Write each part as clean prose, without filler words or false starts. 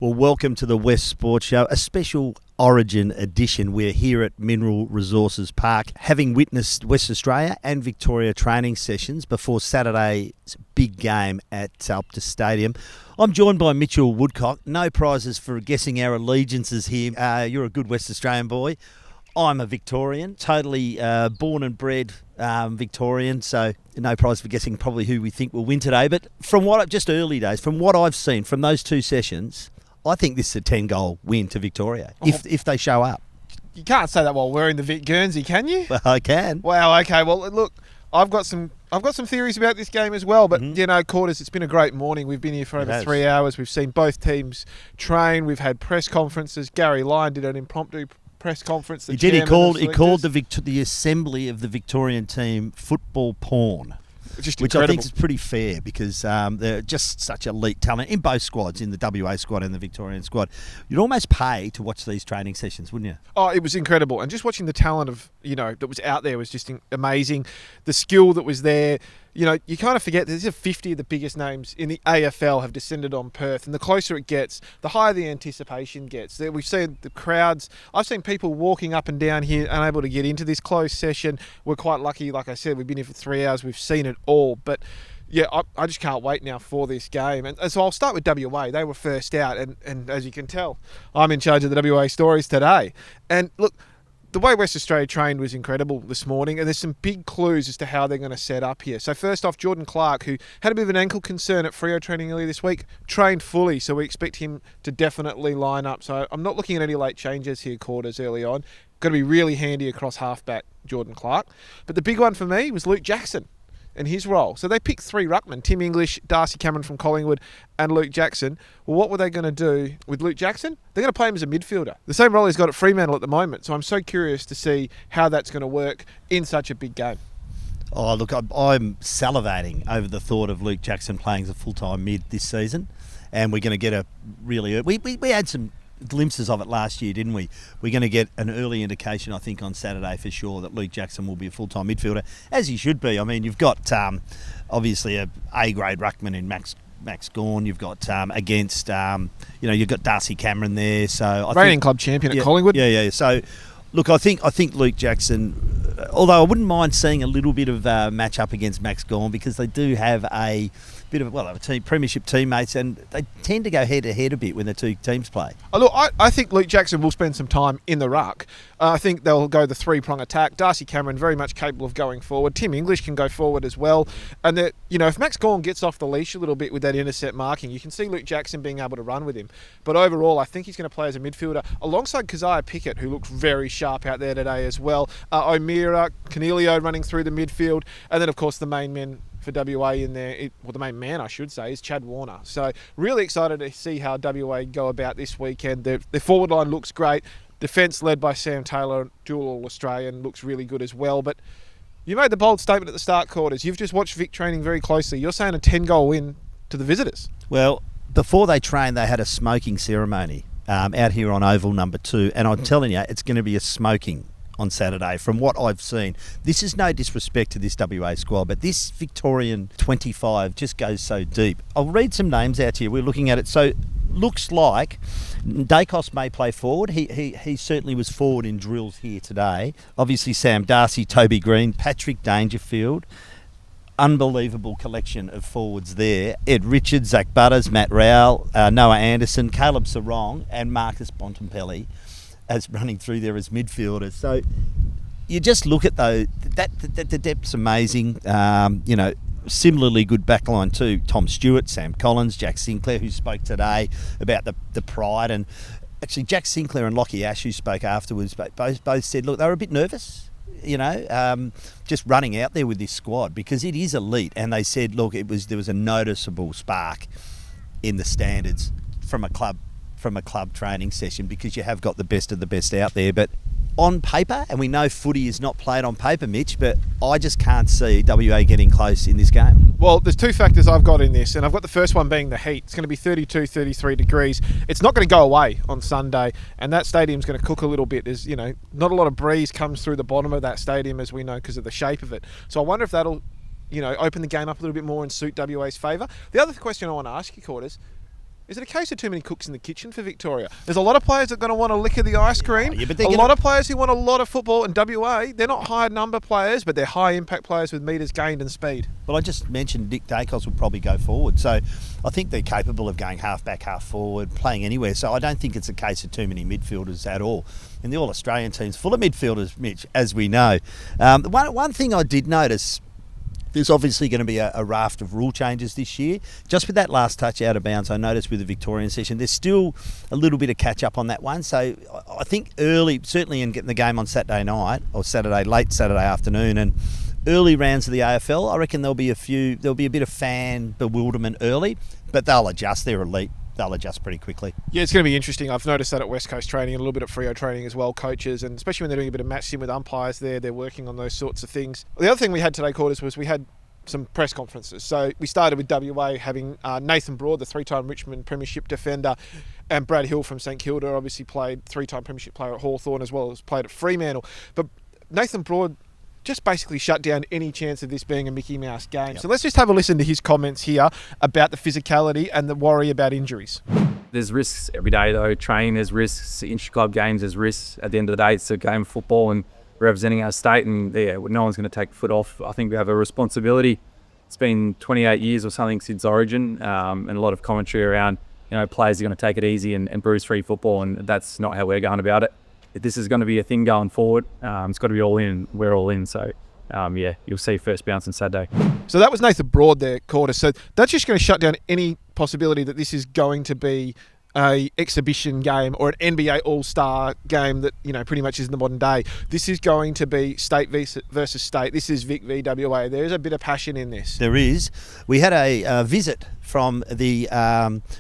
Well, welcome to the West Sport Show, a special Origin edition. We're here at Mineral Resources Park, having witnessed West Australia and Victoria training sessions before Saturday's big game at Optus Stadium. I'm joined by Mitchell Woodcock. No prizes for guessing our allegiances here. You're a good West Australian boy. I'm a Victorian, totally born and bred Victorian, so no prize for guessing probably who we think will win today. But from just early days, from what I've seen from those two sessions, I think this is a 10-goal win to Victoria, if they show up. You can't say that while wearing the Vic Guernsey, can you? Well, I can. Wow, okay. Well, look, I've got some theories about this game as well, but, Quarters, it's been a great morning. We've been here for over 3 hours. We've seen both teams train. We've had press conferences. Garry Lyon did an impromptu press conference. He did. He called the assembly of the Victorian team football porn. Which I think is pretty fair because they're just such elite talent in both squads, in the WA squad and the Victorian squad. You'd almost pay to watch these training sessions, wouldn't you? Oh, it was incredible. And just watching the talent of, that was out there was just amazing. The skill that was there. You kind of forget that these are 50 of the biggest names in the AFL have descended on Perth. And the closer it gets, the higher the anticipation gets. We've seen the crowds. I've seen people walking up and down here unable to get into this closed session. We're quite lucky. Like I said, we've been here for 3 hours. We've seen it all. But, yeah, I just can't wait now for this game. And so I'll start with WA. They were first out. And as you can tell, I'm in charge of the WA stories today. And, look, the way West Australia trained was incredible this morning, and there's some big clues as to how they're going to set up here. So first off, Jordan Clark, who had a bit of an ankle concern at Freo training earlier this week, trained fully, so we expect him to definitely line up. So I'm not looking at any late changes here, Quarters, early on. Going to be really handy across halfback, Jordan Clark. But the big one for me was Luke Jackson and his role. So they picked three ruckmen, Tim English, Darcy Cameron from Collingwood and Luke Jackson. Well, what were they going to do with Luke Jackson? They're going to play him as a midfielder. The same role he's got at Fremantle at the moment. So I'm so curious to see how that's going to work in such a big game. Oh, look, I'm salivating over the thought of Luke Jackson playing as a full-time mid this season. And we're going to get a really... We had some glimpses of it last year, didn't we? We're going to get an early indication, I think, on Saturday for sure that Luke Jackson will be a full-time midfielder, as he should be. I mean, you've got obviously a A-grade ruckman in Max Gawn. You've got you've got Darcy Cameron there. So reigning club champion at Collingwood. Yeah. So, look, I think Luke Jackson, although I wouldn't mind seeing a little bit of match up against Max Gawn because they do have a bit of premiership teammates, and they tend to go head-to-head a bit when the two teams play. Oh, look, I think Luke Jackson will spend some time in the ruck. I think they'll go the three-prong attack. Darcy Cameron very much capable of going forward. Tim English can go forward as well. And if Max Gawn gets off the leash a little bit with that intercept marking, you can see Luke Jackson being able to run with him. But overall, I think he's going to play as a midfielder alongside Keziah Pickett, who looked very sharp out there today as well. O'Meara, Cornelio running through the midfield, and then of course the main men for WA in there, the main man I should say, is Chad Warner. So really excited to see how WA go about this weekend. Their forward line looks great. Defence led by Sam Taylor, dual All-Australian, looks really good as well. But you made the bold statement at the start, Quarters. You've just watched Vic training very closely. You're saying a 10-goal win to the visitors. Well, before they trained, they had a smoking ceremony out here on Oval number 2, and I'm telling you, it's going to be a smoking on Saturday. From what I've seen, this is no disrespect to this WA squad, but this Victorian 25 just goes so deep. I'll read some names out here. We're looking at it. So looks like Dacos may play forward. He certainly was forward in drills here today. Obviously Sam Darcy, Toby Green, Patrick Dangerfield. Unbelievable collection of forwards there. Ed Richards, Zach Butters, Matt Rowell, Noah Anderson, Caleb Sarong and Marcus Bontempelli as running through there as midfielders. So you just look at the depth's amazing. Similarly good backline too. Tom Stewart, Sam Collins, Jack Sinclair, who spoke today about the pride, and actually Jack Sinclair and Lockie Ash, who spoke afterwards, both said, look, they were a bit nervous, just running out there with this squad because it is elite, and they said, look, there was a noticeable spark in the standards from a club training session because you have got the best of the best out there. But on paper, and we know footy is not played on paper, Mitch, but I just can't see WA getting close in this game. Well, there's two factors I've got in this, and I've got the first one being the heat. It's going to be 32, 33 degrees. It's not going to go away on Sunday, and that stadium's going to cook a little bit. There's, not a lot of breeze comes through the bottom of that stadium, as we know, because of the shape of it. So I wonder if that'll, open the game up a little bit more and suit WA's favour. The other question I want to ask you, Quarters, Is it a case of too many cooks in the kitchen for Victoria? There's a lot of players that are going to want to lick of the ice cream. Yeah, but a lot of players who want a lot of football. And WA, they're not high number players, but they're high impact players with metres gained and speed. Well, I just mentioned Nick Dacos will probably go forward. So I think they're capable of going half back, half forward, playing anywhere. So I don't think it's a case of too many midfielders at all. And the All-Australian team's full of midfielders, Mitch, as we know. One thing I did notice, there's obviously going to be a raft of rule changes this year. Just with that last touch out of bounds, I noticed with the Victorian session, there's still a little bit of catch up on that one. So I think early, certainly in getting the game on Saturday night or late Saturday afternoon, and early rounds of the AFL, I reckon there'll be a bit of fan bewilderment early, but they'll adjust. They're elite. They'll adjust pretty quickly. Yeah, it's going to be interesting. I've noticed that at West Coast training and a little bit at Freo training as well, coaches, and especially when they're doing a bit of match sim with umpires there, they're working on those sorts of things. The other thing we had today, Quarters, was we had some press conferences. So we started with WA having Nathan Broad, the 3-time Richmond Premiership defender, and Brad Hill from St Kilda, obviously played 3-time Premiership player at Hawthorn as well as played at Fremantle. But Nathan Broad just basically shut down any chance of this being a Mickey Mouse game. Yep. So let's just have a listen to his comments here about the physicality and the worry about injuries. There's risks every day though. Training, there's risks. Inter-club games, there's risks. At the end of the day, it's a game of football and representing our state, and no one's going to take the foot off. I think we have a responsibility. It's been 28 years or something since Origin, and a lot of commentary around, players are going to take it easy and bruise-free football, and that's not how we're going about it. If this is going to be a thing going forward, it's got to be all in. We're all in. So, you'll see first bounce on Saturday. So that was Nathan Broad there, Quarter. So that's just going to shut down any possibility that this is going to be a exhibition game or an NBA All-Star game that, pretty much is in the modern day. This is going to be state versus state. This is Vic v WA. There is a bit of passion in this. There is. We had a visit from the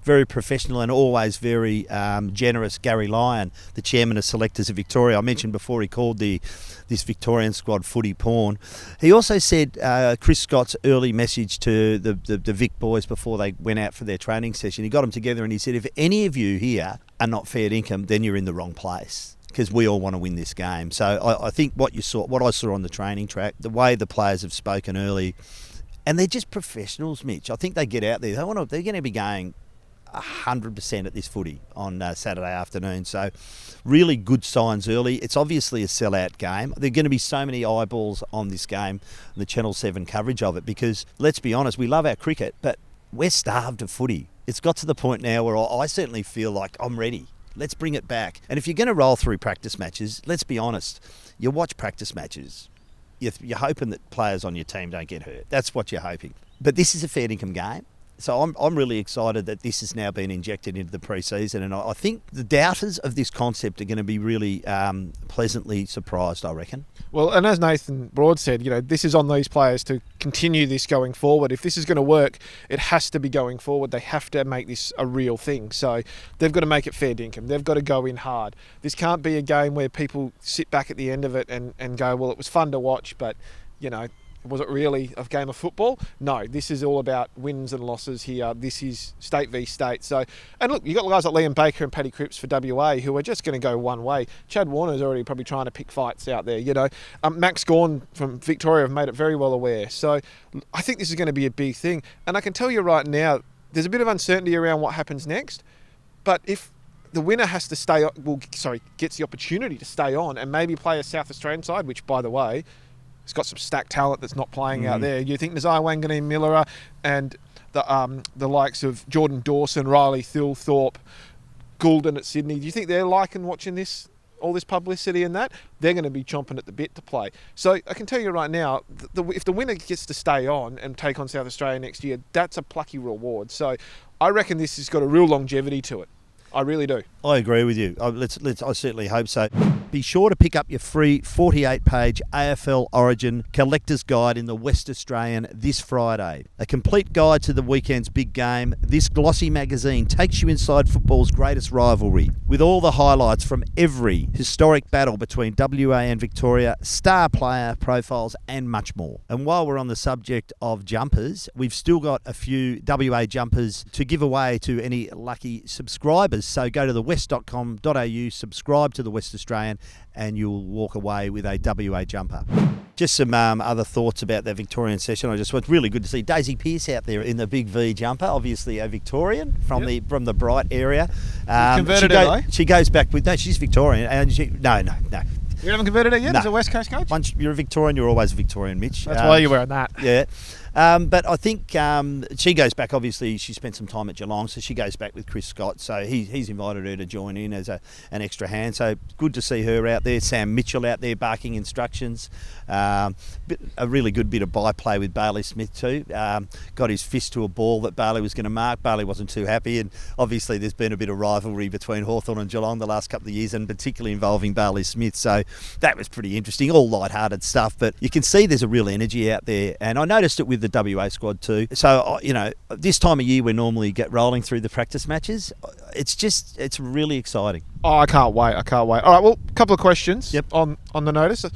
very professional and always very generous Garry Lyon, the chairman of selectors of Victoria. I mentioned before he called this Victorian squad footy porn. He also said Chris Scott's early message to the Vic boys before they went out for their training session. He got them together and he said, if any of you here are not fair income, then you're in the wrong place, because we all want to win this game. So I think what I saw on the training track, the way the players have spoken early, and they're just professionals, Mitch. I think they get out there. They're going to be going 100% at this footy on Saturday afternoon. So really good signs early. It's obviously a sellout game. There are going to be so many eyeballs on this game, the Channel 7 coverage of it, because let's be honest, we love our cricket, but we're starved of footy. It's got to the point now where I certainly feel like I'm ready. Let's bring it back. And if you're going to roll through practice matches, let's be honest, you watch practice matches, you're hoping that players on your team don't get hurt. That's what you're hoping. But this is a fair income game. So I'm really excited that this has now been injected into the pre-season, and I think the doubters of this concept are going to be really pleasantly surprised, I reckon. Well, and as Nathan Broad said, this is on these players to continue this going forward. If this is going to work, it has to be going forward. They have to make this a real thing. So they've got to make it fair dinkum. They've got to go in hard. This can't be a game where people sit back at the end of it and go, well, it was fun to watch, but, was it really a game of football? No, this is all about wins and losses here. This is state v state. So, and look, you got guys like Liam Baker and Paddy Cripps for WA who are just going to go one way. Chad Warner's already probably trying to pick fights out there. Max Gawn from Victoria have made it very well aware. So, I think this is going to be a big thing. And I can tell you right now, there's a bit of uncertainty around what happens next. But if the winner has to gets the opportunity to stay on and maybe play a South Australian side, which, by the way, it's got some stacked talent that's not playing out there. You think Nazai Wanganeen Miller and the likes of Jordan Dawson, Riley Thilthorpe, Goulden at Sydney, do you think they're liking watching all this publicity and that? They're going to be chomping at the bit to play. So I can tell you right now, if the winner gets to stay on and take on South Australia next year, that's a plucky reward. So I reckon this has got a real longevity to it. I really do. I agree with you. I certainly hope so. Be sure to pick up your free 48-page AFL Origin Collector's Guide in the West Australian this Friday. A complete guide to the weekend's big game. This glossy magazine takes you inside football's greatest rivalry, with all the highlights from every historic battle between WA and Victoria, star player profiles, and much more. And while we're on the subject of jumpers, we've still got a few WA jumpers to give away to any lucky subscribers. So go to thewest.com.au, subscribe to The West Australian, and you'll walk away with a WA jumper. Just some other thoughts about that Victorian session. I just was really good to see Daisy Pearce out there in the big V jumper, obviously a Victorian from the Bright area. Converted her, though? She goes back with she's Victorian, and no. You haven't converted her yet No. as a West Coast coach? Once you're a Victorian, you're always a Victorian, Mitch. That's why you're wearing that. Yeah. But I think she goes back. Obviously, she spent some time at Geelong, so she goes back with Chris Scott. So he's invited her to join in as an extra hand. So good to see her out there. Sam Mitchell out there barking instructions. A really good bit of byplay with Bailey Smith too. Got his fist to a ball that Bailey was going to mark. Bailey wasn't too happy, and obviously there's been a bit of rivalry between Hawthorn and Geelong the last couple of years, and particularly involving Bailey Smith. So that was pretty interesting. All light-hearted stuff, but you can see there's a real energy out there, and I noticed it with the WA squad too. So, this time of year we normally get rolling through the practice matches. It's really exciting. Oh, I can't wait. All right, well, a couple of questions on the notice.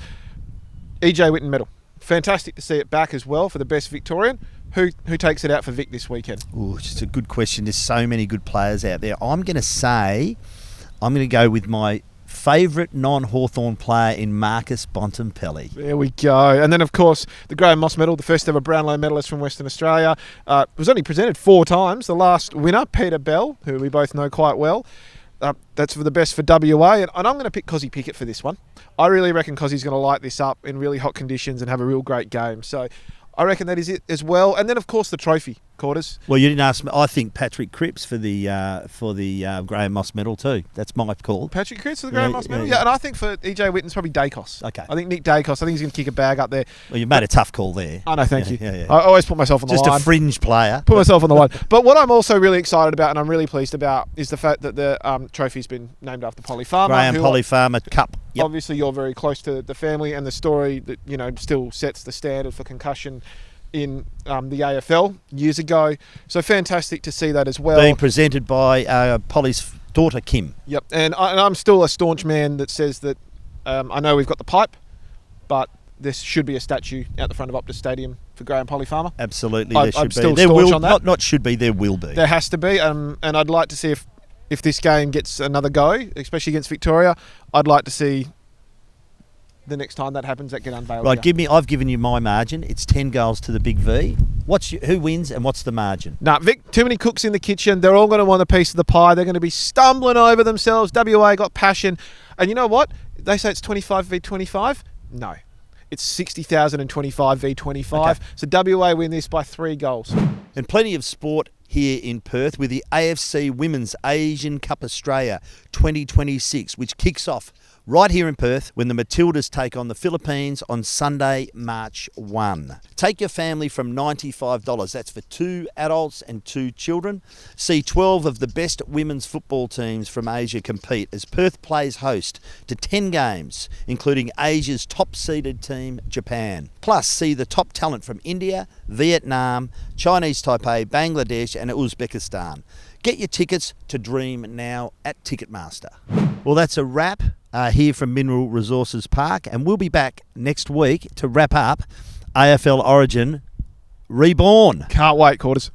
EJ Whitten medal. Fantastic to see it back as well for the best Victorian. Who takes it out for Vic this weekend? Oh, it's just a good question. There's so many good players out there. I'm going to go with my favourite non-Hawthorn player in Marcus Bontempelli. There we go. And then, of course, the Graham Moss medal, the first ever Brownlow medalist from Western Australia. Was only presented 4 times. The last winner, Peter Bell, who we both know quite well. That's for the best for WA. And I'm going to pick Cozzy Pickett for this one. I really reckon Cozzy's going to light this up in really hot conditions and have a real great game. So I reckon that is it as well. And then, of course, the trophy, Quarters. Well, you didn't ask me. I think Patrick Cripps for the Graham Moss medal too. That's my call. Patrick Cripps for the Graham Moss medal? Yeah, and I think for EJ Whitten's probably Dacos. Okay. I think Nick Dacos. I think he's going to kick a bag up there. Well, you made a tough call there. Oh, no, thank you. Yeah. I always put myself on the line. Just a fringe player. Put myself on the line. But what I'm also really excited about and I'm really pleased about is the fact that the trophy's been named after Polly Farmer. Polly Farmer Cup. Yep. Obviously, you're very close to the family and the story that, still sets the standard for concussion in the AFL years ago. So fantastic to see that as well. Being presented by Polly's daughter, Kim. Yep. And I'm still a staunch man that says that I know we've got the pipe, but there should be a statue out the front of Optus Stadium for Graham Polly Farmer. Absolutely, there should I'm be. still There staunch will on that. Not should be. There will be. There has to be. And I'd like to see if this game gets another go, especially against Victoria. I'd like to see the next time that happens, that get unveiled. Right, I've given you my margin. It's 10 goals to the big V. Who wins and what's the margin? Vic, too many cooks in the kitchen. They're all going to want a piece of the pie. They're going to be stumbling over themselves. WA got passion. And you know what? They say it's 25 v 25. No. It's 60,000 and 25 v 25. Okay. So WA win this by 3 goals. And plenty of sport here in Perth with the AFC Women's Asian Cup Australia 2026, which kicks off right here in Perth when the Matildas take on the Philippines on Sunday, March 1. Take your family from $95. That's for 2 adults and 2 children. See 12 of the best women's football teams from Asia compete as Perth plays host to 10 games, including Asia's top-seeded team, Japan. Plus, see the top talent from India, Vietnam, Chinese Taipei, Bangladesh and Uzbekistan. Get your tickets to Dream now at Ticketmaster. Well, that's a wrap here from Mineral Resources Park, and we'll be back next week to wrap up AFL Origin Reborn. Can't wait, Quarters.